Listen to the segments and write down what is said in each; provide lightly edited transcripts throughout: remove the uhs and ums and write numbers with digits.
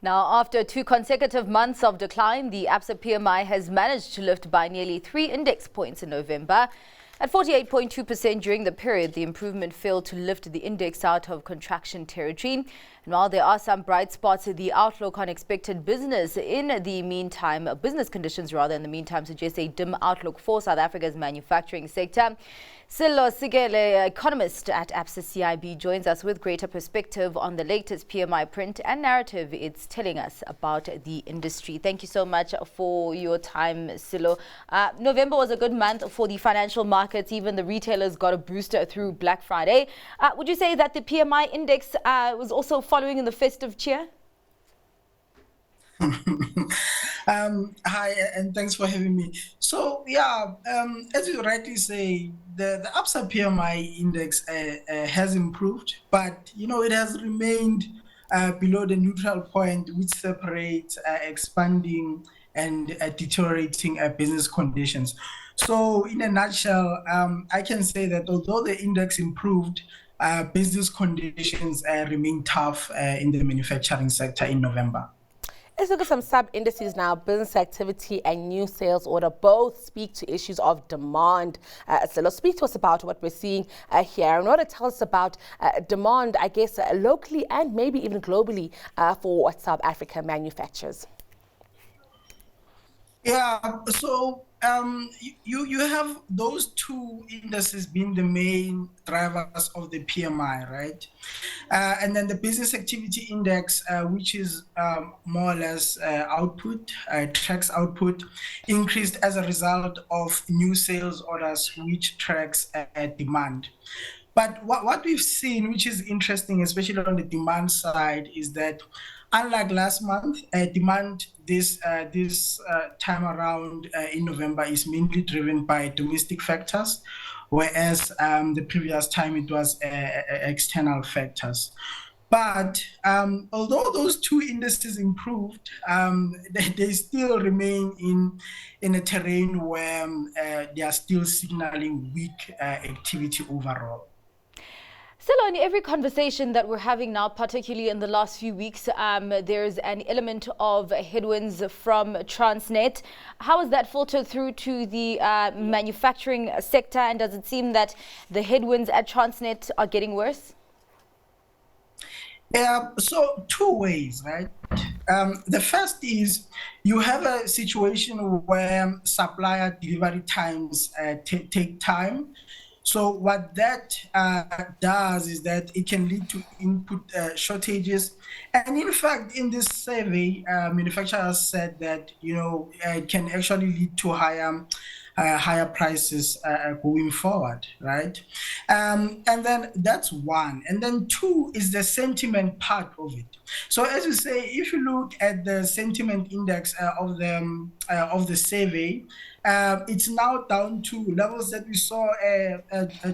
Now, after 2 consecutive months of decline, the Absa PMI has managed to lift by nearly 3 index points in November. At 48.2% during the period, the improvement failed to lift the index out of contraction territory. And while there are some bright spots, the outlook on expected business conditions in the meantime suggests a dim outlook for South Africa's manufacturing sector. Sello Sekele, Economist at Absa CIB, joins us with greater perspective on the latest PMI print and narrative it's telling us about the industry. Thank you so much for your time, Sello. November was a good month for the financial markets. Even the retailers got a booster through Black Friday. Would you say that the PMI index was also following in the festive cheer? Hi, and thanks for having me. So, as you rightly say, the Absa PMI index has improved, but it has remained below the neutral point, which separates expanding and deteriorating business conditions. So, in a nutshell, I can say that although the index improved, business conditions remain tough in the manufacturing sector in November. Let's look at some sub-indices now. Business activity and new sales order both speak to issues of demand. So speak to us about what we're seeing here. And what it tells us about demand, I guess, locally and maybe even globally for South African manufacturers. Yeah, so you have those two indices being the main drivers of the PMI, right? And then the business activity index, which is more or less output, tracks output, increased as a result of new sales orders, which tracks demand. But what we've seen, which is interesting, especially on the demand side, is that unlike last month, demand this time around in November is mainly driven by domestic factors, whereas the previous time it was external factors. But although those two indices improved, they still remain in a terrain where they are still signaling weak activity overall. Sello, in every conversation that we're having now, particularly in the last few weeks, there's an element of headwinds from Transnet. How has that filtered through to the manufacturing sector, and does it seem that the headwinds at Transnet are getting worse? Yeah, so two ways, right? The first is you have a situation where supplier delivery times take time. So what that does is that it can lead to input shortages. And in fact, in this survey, manufacturers said that, it can actually lead to higher prices going forward, right? And then that's one. And then two is the sentiment part of it. So as you say, if you look at the sentiment index of the survey, it's now down to levels that we saw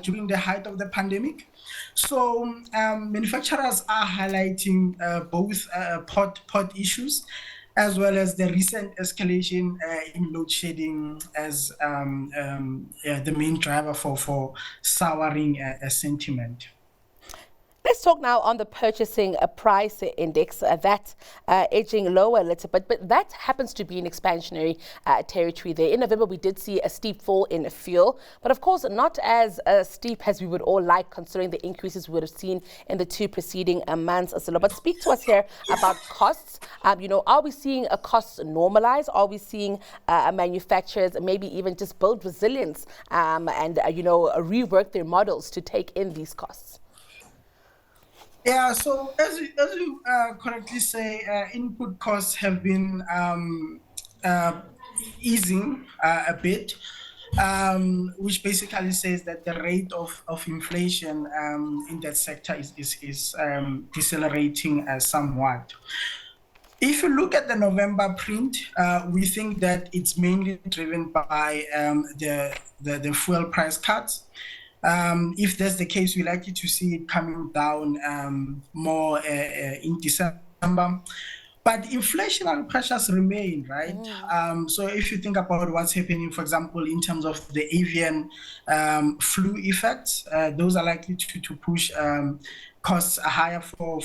during the height of the pandemic. So manufacturers are highlighting both port issues as well as the recent escalation in load shedding as the main driver for souring sentiment. Let's talk now on the purchasing price index, that edging lower a little bit, but that happens to be in expansionary territory there. In November, we did see a steep fall in fuel, but of course, not as steep as we would all like, considering the increases we would have seen in the 2 preceding months. But speak to us here about costs. Are we seeing a cost normalize? Are we seeing manufacturers maybe even just build resilience and rework their models to take in these costs? Yeah, so as you correctly say, input costs have been easing a bit, which basically says that the rate of inflation in that sector is decelerating somewhat. If you look at the November print, we think that it's mainly driven by the fuel price cuts. If that's the case, we're likely to see it coming down more in December. But inflationary pressures remain, right? So if you think about what's happening, for example, in terms of the avian flu effects, those are likely to push costs higher for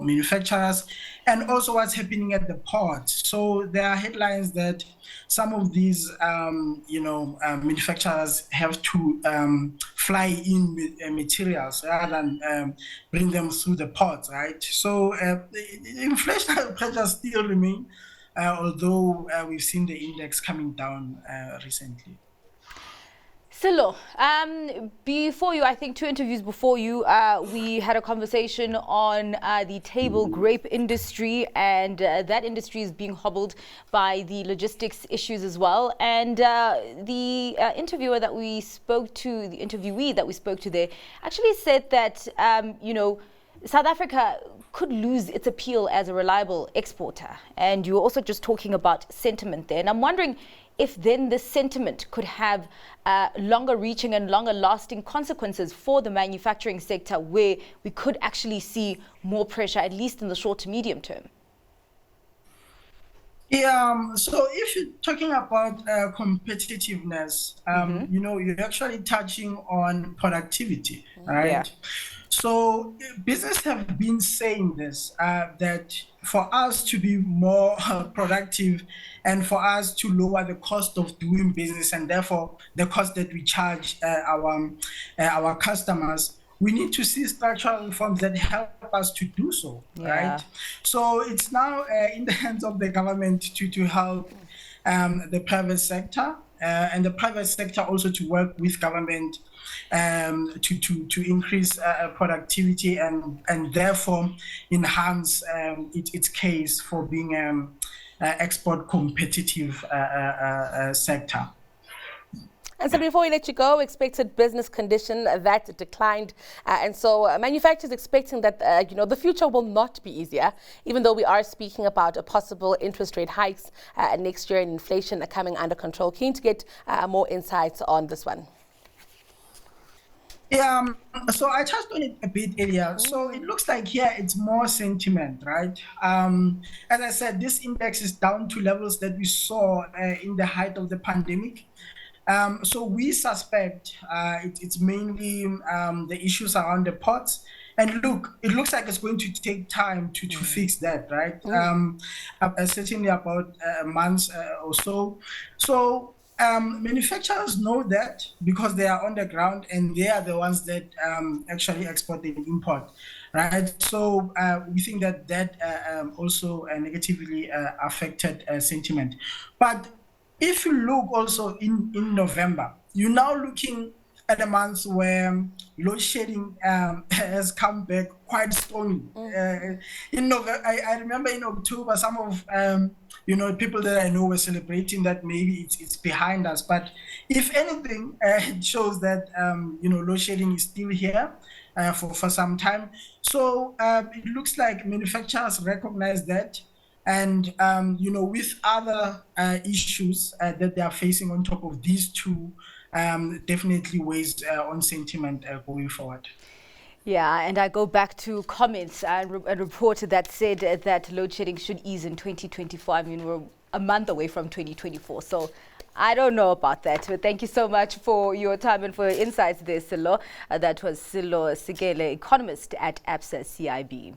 manufacturers, and also what's happening at the ports. So there are headlines that some of these manufacturers have to fly in materials rather than bring them through the ports, right? So the inflationary pressures still remain, although we've seen the index coming down recently. Sello, before you, I think 2 interviews before you, we had a conversation on the table grape industry, and that industry is being hobbled by the logistics issues as well. And the interviewee that we spoke to there actually said that, South Africa could lose its appeal as a reliable exporter. And you were also just talking about sentiment there. And I'm wondering if then this sentiment could have longer reaching and longer lasting consequences for the manufacturing sector, where we could actually see more pressure, at least in the short to medium term. Yeah, so if you're talking about competitiveness, you're actually touching on productivity, right? Yeah. So business have been saying this, that for us to be more productive and for us to lower the cost of doing business, and therefore the cost that we charge our customers, we need to see structural reforms that help us to do so, right? So it's now in the hands of the government to help the private sector, and the private sector also to work with government to increase productivity and therefore enhance its case for being export competitive sector. And so before we let you go, expected business condition that declined. And so manufacturers expecting that, the future will not be easier, even though we are speaking about a possible interest rate hikes next year and inflation coming under control. Keen to get more insights on this one. Yeah, so I touched on it a bit earlier. So it looks like here it's more sentiment, right? As I said, this index is down to levels that we saw in the height of the pandemic. So we suspect it's mainly the issues around the ports. And look, it looks like it's going to take time to fix that, right? Certainly about a month or so. So manufacturers know that because they are on the ground and they are the ones that actually export and import, right? So we think that also negatively affected sentiment. But if you look also in November, you're now looking at a month where load shedding has come back quite strongly. In November, I remember in October, some of people that I know were celebrating that maybe it's behind us. But if anything, it shows that load shedding is still here for some time. So it looks like manufacturers recognize that. And, with other issues that they are facing on top of these two, definitely weighs on sentiment going forward. Yeah, and I go back to comments and a report that said that load shedding should ease in 2024. I mean, we're a month away from 2024. So I don't know about that. But thank you so much for your time and for your insights there, Sello. That was Sello Sekele, economist at Absa CIB.